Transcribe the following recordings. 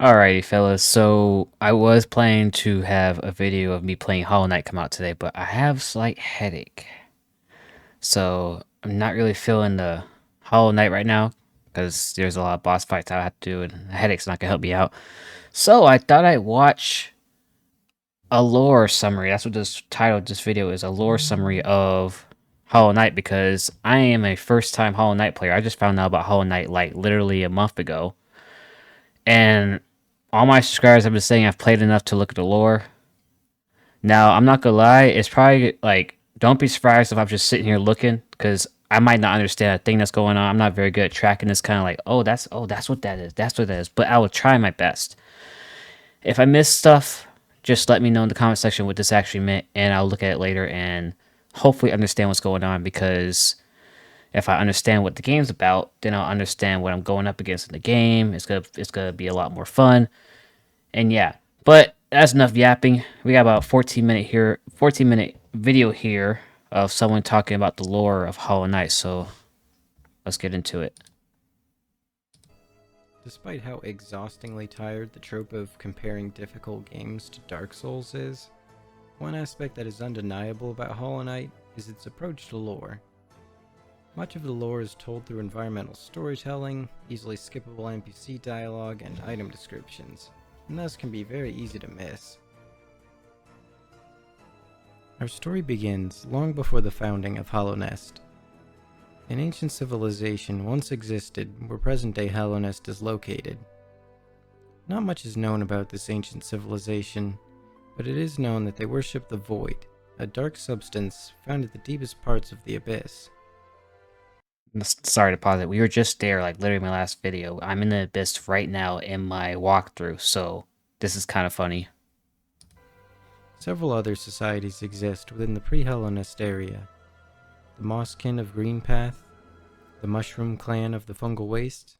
Alrighty, fellas. So I was planning to have a video of me playing Hollow Knight come out today, but I have slight headache, so I'm not really feeling the Hollow Knight right now because there's a lot of boss fights I have to do, and the headache's not gonna help me out. So I thought I'd watch a lore summary. That's what this title of this video is: a lore summary of Hollow Knight, because I am a first-time Hollow Knight player. I just found out about Hollow Knight like literally a month ago, and all my subscribers have been saying I've played enough to look at the lore. Now, I'm not gonna lie, it's probably like, don't be surprised if I'm just sitting here looking, because I might not understand a thing that's going on. I'm not very good at tracking this kind of like, that's what that is. That's what that is. But I will try my best. If I miss stuff, just let me know in the comment section what this actually meant, and I'll look at it later and hopefully understand what's going on, because if I understand what the game's about, then I'll understand what I'm going up against in the game. It's gonna be a lot more fun. And yeah, but that's enough yapping. We got about 14-minute video here of someone talking about the lore of Hollow Knight. So let's get into it. Despite how exhaustingly tired the trope of comparing difficult games to Dark Souls is, one aspect that is undeniable about Hollow Knight is its approach to lore. Much of the lore is told through environmental storytelling, easily skippable NPC dialogue, and item descriptions, and thus can be very easy to miss. Our story begins long before the founding of Hollow Nest. An ancient civilization once existed where present-day Hollow Nest is located. Not much is known about this ancient civilization, but it is known that they worship the Void, a dark substance found at the deepest parts of the Abyss. Sorry to pause it. We were just there, like literally my last video. I'm in the abyss right now in my walkthrough, so this is kind of funny. Several other societies exist within the pre-Hollow Nest area. The Mosskin of Greenpath, the Mushroom Clan of the Fungal Waste,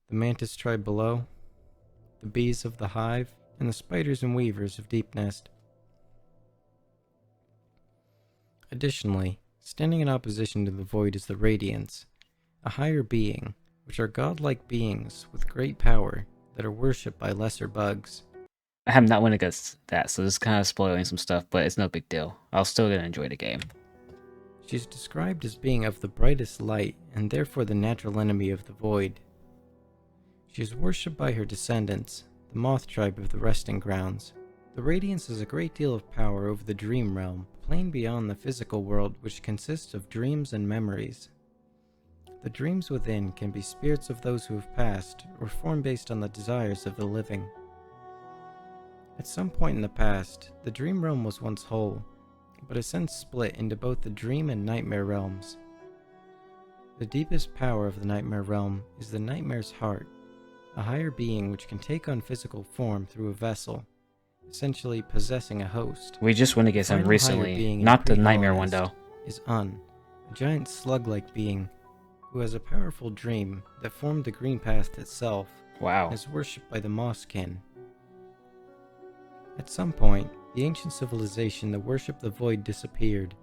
the Mantis tribe below, the Bees of the Hive, and the Spiders and Weavers of Deep Nest. Additionally, standing in opposition to the Void is the Radiants, a higher being, which are godlike beings with great power that are worshipped by lesser bugs. I have not went against that, so this is kind of spoiling some stuff, but it's no big deal. I'll still gonna enjoy the game. She is described as being of the brightest light and therefore the natural enemy of the Void. She is worshipped by her descendants, the Moth tribe of the Resting Grounds. The Radiance has a great deal of power over the Dream Realm, a plane beyond the physical world which consists of dreams and memories. The dreams within can be spirits of those who have passed, or form based on the desires of the living. At some point in the past, the Dream Realm was once whole, but has since split into both the Dream and Nightmare realms. The deepest power of the Nightmare realm is the Nightmare's Heart, a higher being which can take on physical form through a vessel, essentially possessing a host. We just went against him recently, not the Nightmare one though. Is Un, a giant slug-like being who has a powerful dream that formed the Green Path itself. Wow. And is worshipped by the Mosskin. At some point, the ancient civilization that worshipped the Void disappeared,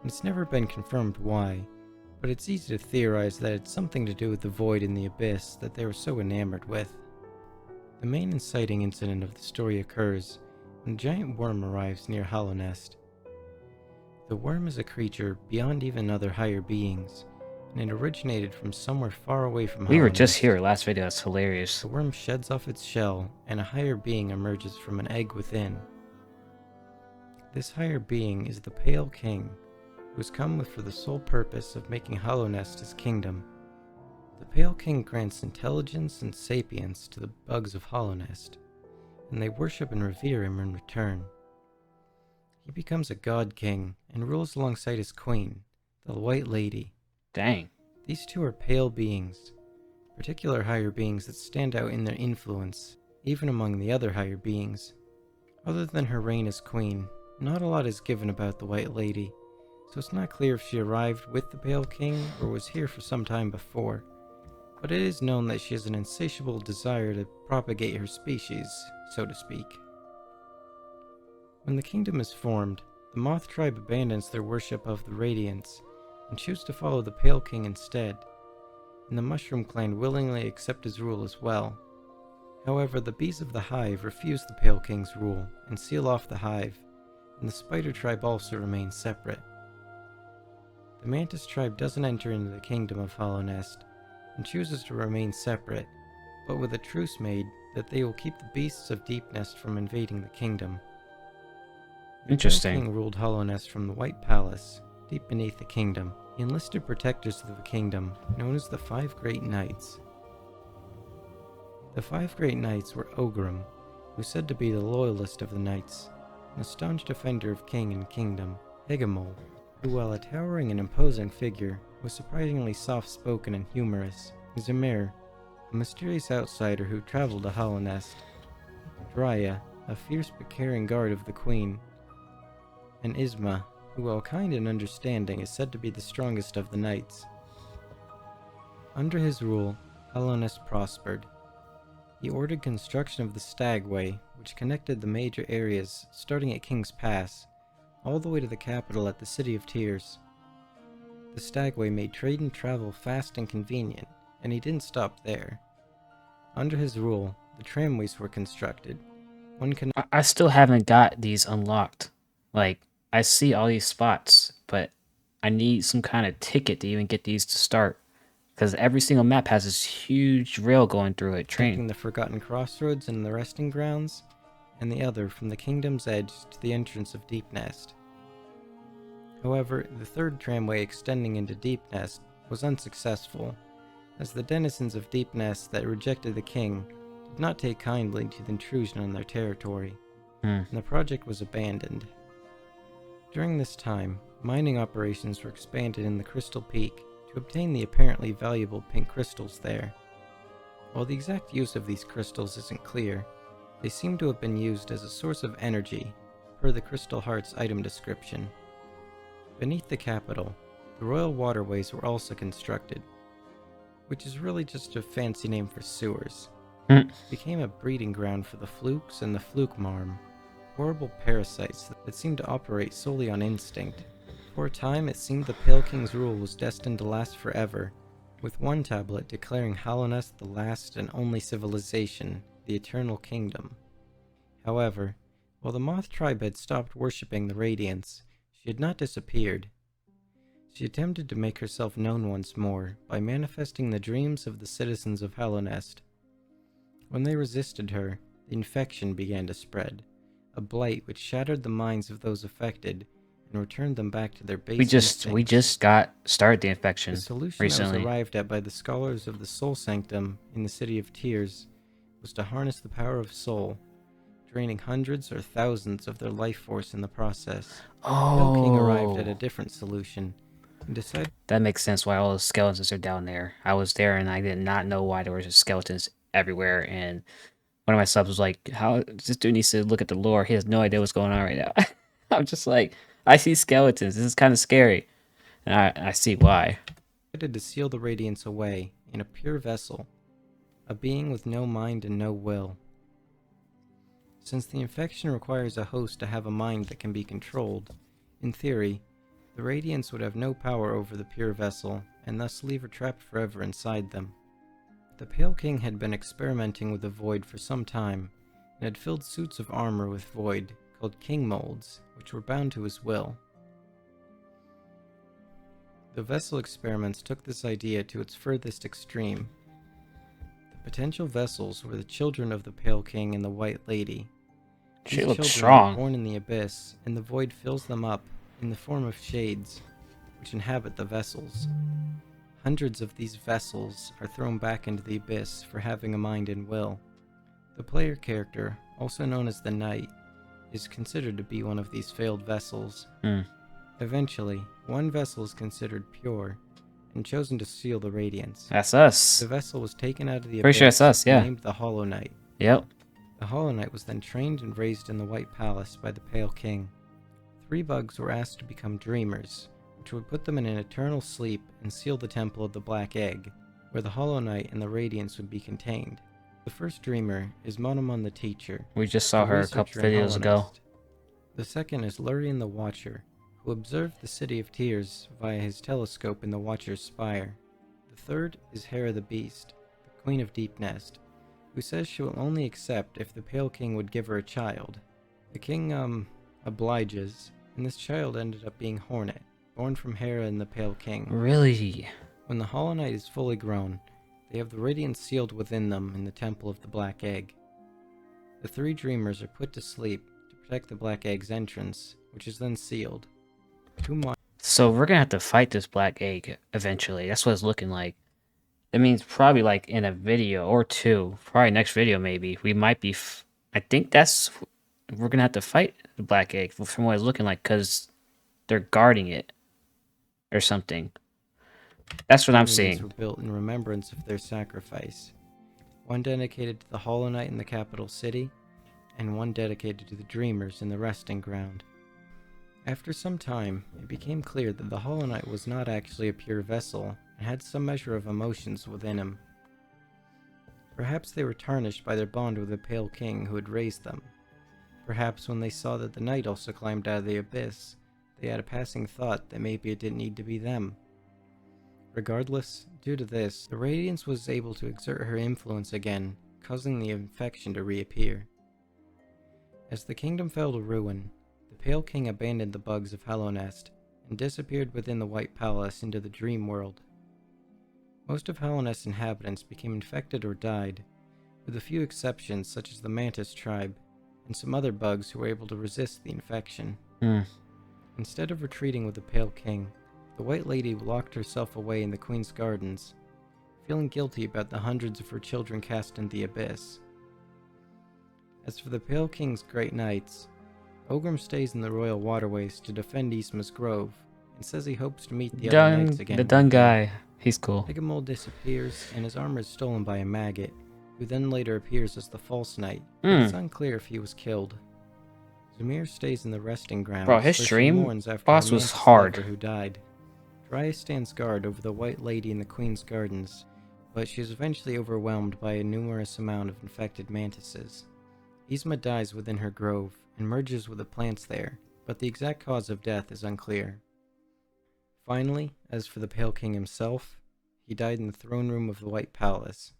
and it's never been confirmed why, but it's easy to theorize that it's something to do with the Void in the Abyss that they were so enamored with. The main inciting incident of the story occurs when a giant worm arrives near Hollow Nest. The worm is a creature beyond even other higher beings, and it originated from somewhere far away from Hollow We were Nest. just here last video, that's hilarious. The worm sheds off its shell, and a higher being emerges from an egg within. This higher being is the Pale King, who has come for the sole purpose of making Hollow Nest his kingdom. The Pale King grants intelligence and sapience to the bugs of Hollow Nest, and they worship and revere him in return. He becomes a god king and rules alongside his queen, the White Lady. Dang. These two are pale beings, particular higher beings that stand out in their influence, even among the other higher beings. Other than her reign as queen, not a lot is given about the White Lady, so it's not clear if she arrived with the Pale King or was here for some time before, but it is known that she has an insatiable desire to propagate her species, so to speak. When the kingdom is formed, the Moth tribe abandons their worship of the Radiants and choose to follow the Pale King instead, and the Mushroom Clan willingly accept his rule as well. However, the bees of the hive refuse the Pale King's rule and seal off the hive, and the spider tribe also remains separate. The mantis tribe doesn't enter into the kingdom of Hollow Nest and chooses to remain separate, but with a truce made that they will keep the beasts of Deep Nest from invading the kingdom. The Pale Interesting. King ruled Hollow Nest from the White Palace, deep beneath the kingdom. He enlisted protectors of the kingdom, known as the Five Great Knights. The Five Great Knights were Ogrim, who is said to be the loyalist of the knights, and a staunch defender of king and kingdom, Hegemol, who, while a towering and imposing figure, was surprisingly soft-spoken and humorous. Zemir, a mysterious outsider who traveled to Hollow Nest, Drya, a fierce but caring guard of the queen, and Isma, who, while kind and understanding, is said to be the strongest of the knights. Under his rule, Hollow Nest prospered. He ordered construction of the Stagway, which connected the major areas starting at King's Pass, all the way to the capital at the City of Tears. The Stagway made trade and travel fast and convenient, and he didn't stop there. Under his rule, the tramways were constructed. I still haven't got these unlocked. Like, I see all these spots, but I need some kind of ticket to even get these to start. Because every single map has this huge rail going through it. Connecting the Forgotten Crossroads and the Resting Grounds, and the other from the Kingdom's Edge to the entrance of Deep Nest. However, the third tramway extending into Deep Nest was unsuccessful, as the denizens of Deep Nest that rejected the king did not take kindly to the intrusion on their territory, and the project was abandoned. During this time, mining operations were expanded in the Crystal Peak to obtain the apparently valuable pink crystals there. While the exact use of these crystals isn't clear, they seem to have been used as a source of energy, per the Crystal Heart's item description. Beneath the capital, the royal waterways were also constructed, which is really just a fancy name for sewers. It became a breeding ground for the flukes and the flukemarm, horrible parasites that seemed to operate solely on instinct. For a time, it seemed the Pale King's rule was destined to last forever, with one tablet declaring Hollow Nest the last and only civilization, the Eternal Kingdom. However, while the Moth tribe had stopped worshipping the Radiance, she had not disappeared. She attempted to make herself known once more by manifesting the dreams of the citizens of Hollow Nest. When they resisted her, the infection began to spread, a blight which shattered the minds of those affected and returned them back to their base instincts. We just got started the infection The solution recently. that was arrived at by the scholars of the Soul Sanctum in the City of Tears was to harness the power of soul, draining hundreds or thousands of their life force in the process. Pale King arrived at a different solution and decided That makes sense why all the skeletons are down there. I was there and I did not know why there were just skeletons everywhere, and one of my subs was like, "How this dude needs to look at the lore. He has no idea what's going on right now." I'm just like, I see skeletons. This is kind of scary, and I see why. to seal the Radiance away in a pure vessel, a being with no mind and no will. Since the infection requires a host to have a mind that can be controlled, in theory, the Radiance would have no power over the pure vessel, and thus leave her trapped forever inside them. The Pale King had been experimenting with the Void for some time, and had filled suits of armor with Void, called King Molds, which were bound to his will. The vessel experiments took this idea to its furthest extreme. The potential vessels were the children of the Pale King and the White Lady. She These looks children strong. were born in the abyss, and the Void fills them up in the form of shades, which inhabit the vessels. Hundreds of these vessels are thrown back into the abyss for having a mind and will. The player character, also known as the Knight, is considered to be one of these failed vessels. Eventually, one vessel is considered pure and chosen to seal the Radiance. That's us. The vessel was taken out of the Pretty abyss sure it's us, yeah. and named the Hollow Knight. Yep. The Hollow Knight was then trained and raised in the White Palace by the Pale King. 3 bugs were asked to become dreamers, which would put them in an eternal sleep and seal the Temple of the Black Egg, where the Hollow Knight and the Radiance would be contained. The first dreamer is Monomon the Teacher. We just saw her a couple videos ago. The second is Lurian the Watcher, who observed the City of Tears via his telescope in the Watcher's Spire. The third is Hera the Beast, the Queen of Deep Nest, who says she will only accept if the Pale King would give her a child. The king, obliges, and this child ended up being Hornet, born from Hera and the Pale King. Really? When the Hollow Knight is fully grown, they have the radiance sealed within them in the Temple of the Black Egg. The three dreamers are put to sleep to protect the Black Egg's entrance, which is then sealed. So we're gonna have to fight this black egg eventually. That's what it's looking like. That means probably like in a video or two, probably next video maybe, we might be. I think we're gonna have to fight the black egg from what it's looking like because they're guarding it or something. That's what I'm monuments seeing. were built in remembrance of their sacrifice. One dedicated to the Hollow Knight in the capital city, and one dedicated to the Dreamers in the resting ground. After some time, it became clear that the Hollow Knight was not actually a pure vessel, and had some measure of emotions within him. Perhaps they were tarnished by their bond with the Pale King who had raised them. Perhaps when they saw that the Knight also climbed out of the abyss, they had a passing thought that maybe it didn't need to be them. Regardless, due to this, the Radiance was able to exert her influence again, causing the infection to reappear. As the kingdom fell to ruin, the Pale King abandoned the bugs of Hallownest and disappeared within the White Palace into the dream world. Most of Hallownest's inhabitants became infected or died, with a few exceptions such as the Mantis tribe and some other bugs who were able to resist the infection. Instead of retreating with the Pale King, the White Lady locked herself away in the Queen's gardens, feeling guilty about the hundreds of her children cast into the abyss. As for the Pale King's great knights, Ogrim stays in the royal waterways to defend Isma's Grove, and says he hopes to meet the other knights again. The Dun guy, he's cool. Megamole disappears, and his armor is stolen by a maggot, who then later appears as the False Knight, but it's unclear if he was killed. Zamir stays in the resting grounds, Bro, his where she stream mourns after boss her was mantis hard. lover who died. Dryas stands guard over the White Lady in the Queen's gardens, but she is eventually overwhelmed by a numerous amount of infected mantises. Isma dies within her grove and merges with the plants there, but the exact cause of death is unclear. Finally, as for the Pale King himself, he died in the throne room of the White Palace.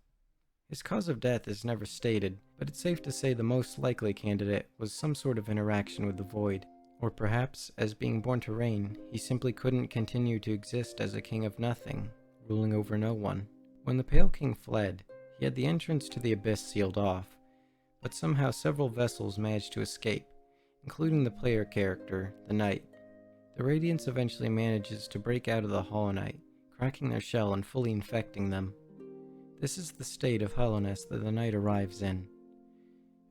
His cause of death is never stated, but it's safe to say the most likely candidate was some sort of interaction with the Void. Or perhaps, as being born to reign, he simply couldn't continue to exist as a king of nothing, ruling over no one. When the Pale King fled, he had the entrance to the abyss sealed off, but somehow several vessels managed to escape, including the player character, the Knight. The Radiance eventually manages to break out of the Hollow Knight, cracking their shell and fully infecting them. This is the state of Hallownest that the Knight arrives in.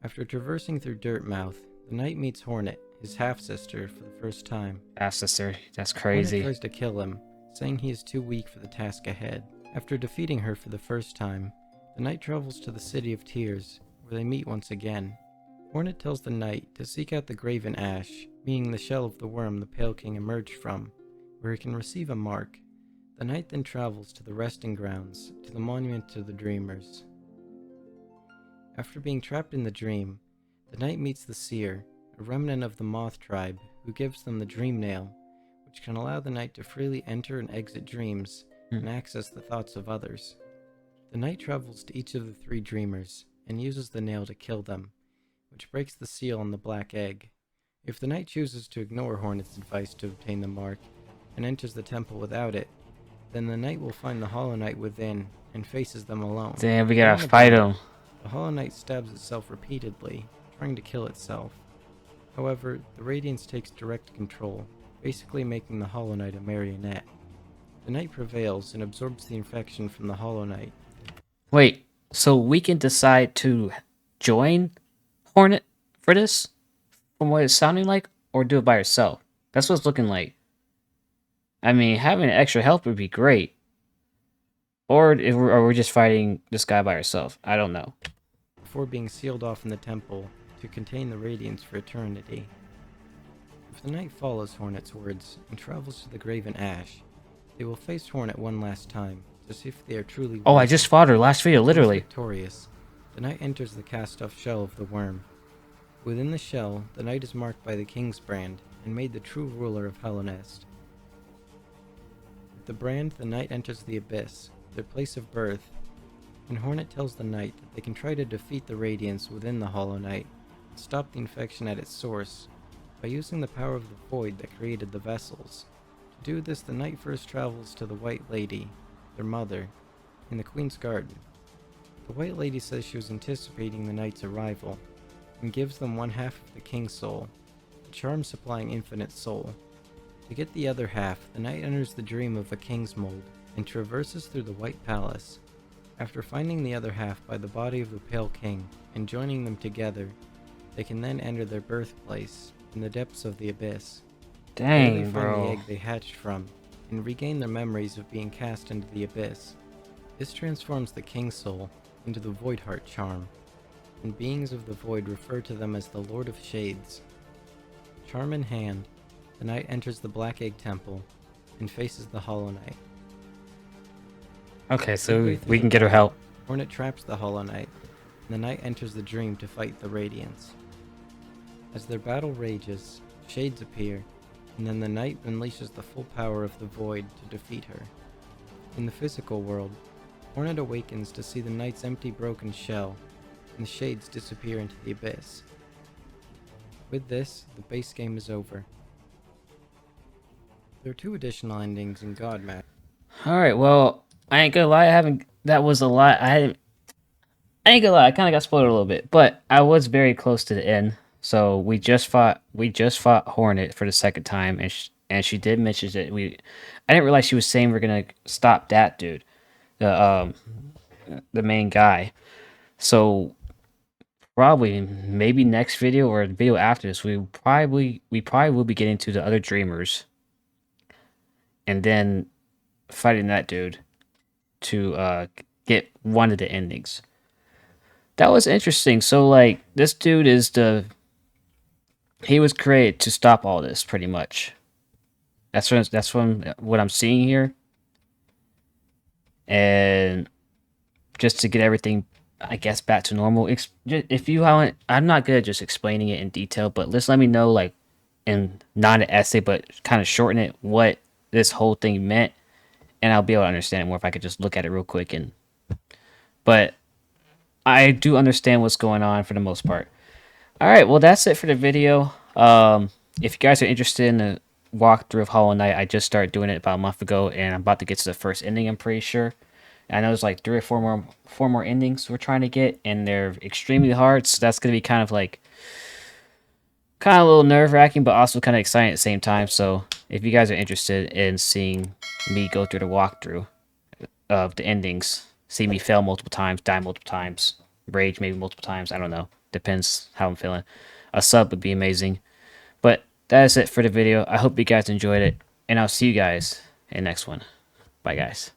After traversing through Dirtmouth, the Knight meets Hornet, his half-sister, for the first time. Half-sister, that's crazy. Hornet tries to kill him, saying he is too weak for the task ahead. After defeating her for the first time, the Knight travels to the City of Tears, where they meet once again. Hornet tells the Knight to seek out the Graven Ash, meaning the shell of the worm the Pale King emerged from, where he can receive a mark. The Knight then travels to the resting grounds, to the monument to the Dreamers. After being trapped in the dream, the Knight meets the Seer, a remnant of the Moth tribe, who gives them the Dream Nail, which can allow the Knight to freely enter and exit dreams and access the thoughts of others. The Knight travels to each of the three Dreamers and uses the nail to kill them, which breaks the seal on the Black Egg. If the Knight chooses to ignore Hornet's advice to obtain the mark and enters the temple without it, then the Knight will find the Hollow Knight within and faces them alone. Damn, we gotta fight him. The Hollow Knight stabs itself repeatedly, trying to kill itself. However, the Radiance takes direct control, basically making the Hollow Knight a marionette. The Knight prevails and absorbs the infection from the Hollow Knight. Wait, so we can decide to join Hornet for this? From what it's sounding like? Or do it by yourself? That's what it's looking like. I mean, having extra help would be great. Or we're just fighting this guy by ourselves. I don't know. Before being sealed off in the temple to contain the Radiance for eternity. If the Knight follows Hornet's words and travels to the Graven Ash, they will face Hornet one last time to see if they are truly Oh, I just fought her last video, literally. Victorious, the Knight enters the cast-off shell of the worm. Within the shell, the Knight is marked by the King's brand and made the true ruler of Hallownest. With the brand, the Knight enters the abyss, their place of birth, and Hornet tells the Knight that they can try to defeat the Radiance within the Hollow Knight and stop the infection at its source by using the power of the void that created the vessels. To do this, the Knight first travels to the White Lady, their mother, in the Queen's Garden. The White Lady says she was anticipating the Knight's arrival and gives them one half of the King's Soul, a charm supplying infinite soul. To get the other half, the Knight enters the dream of a King's Mold and traverses through the White Palace. After finding the other half by the body of the Pale King and joining them together, they can then enter their birthplace in the depths of the abyss. There they Dang, find bro. the egg they hatched from and regain their memories of being cast into the abyss. This transforms the King's Soul into the Void Heart charm, and beings of the Void refer to them as the Lord of Shades. Charm in hand, the Knight enters the Black Egg Temple and faces the Hollow Knight. Okay, so Midway through we the can get her battle, help. Hornet traps the Hollow Knight, and the Knight enters the dream to fight the Radiance. As their battle rages, shades appear, and then the Knight unleashes the full power of the Void to defeat her. In the physical world, Hornet awakens to see the Knight's empty broken shell, and the shades disappear into the abyss. With this, the base game is over. There are 2 additional endings in God Map. Alright, well, I ain't gonna lie, I haven't. That was a lot. I ain't gonna lie, I kind of got spoiled a little bit, but I was very close to the end. So we just fought Hornet for the second time, and she did mention that I didn't realize she was saying we're gonna stop that dude, the the main guy. So probably maybe next video or the video after this, we probably will be getting to the other dreamers, and then fighting that dude to get one of the endings. That was interesting. So like this dude is he was created to stop all this pretty much. That's from what I'm seeing here. And just to get everything I guess back to normal. If you haven't, I'm not good at just explaining it in detail, but just let me know like in not an essay but kind of shorten it what this whole thing meant, and I'll be able to understand it more if I could just look at it real quick. And but I do understand what's going on for the most part. All right, well that's it for the video. If you guys are interested in the walkthrough of Hollow Knight, I just started doing it about a month ago, and I'm about to get to the first ending. I'm pretty sure. I know there's like 4 more endings we're trying to get, and they're extremely hard. So that's gonna be kind of a little nerve wracking, but also kind of exciting at the same time. So if you guys are interested in seeing me go through the walkthrough of the endings, see me fail multiple times, die multiple times, rage maybe multiple times, I don't know. Depends how I'm feeling. A sub would be amazing. But that is it for the video. I hope you guys enjoyed it, and I'll see you guys in the next one. Bye, guys.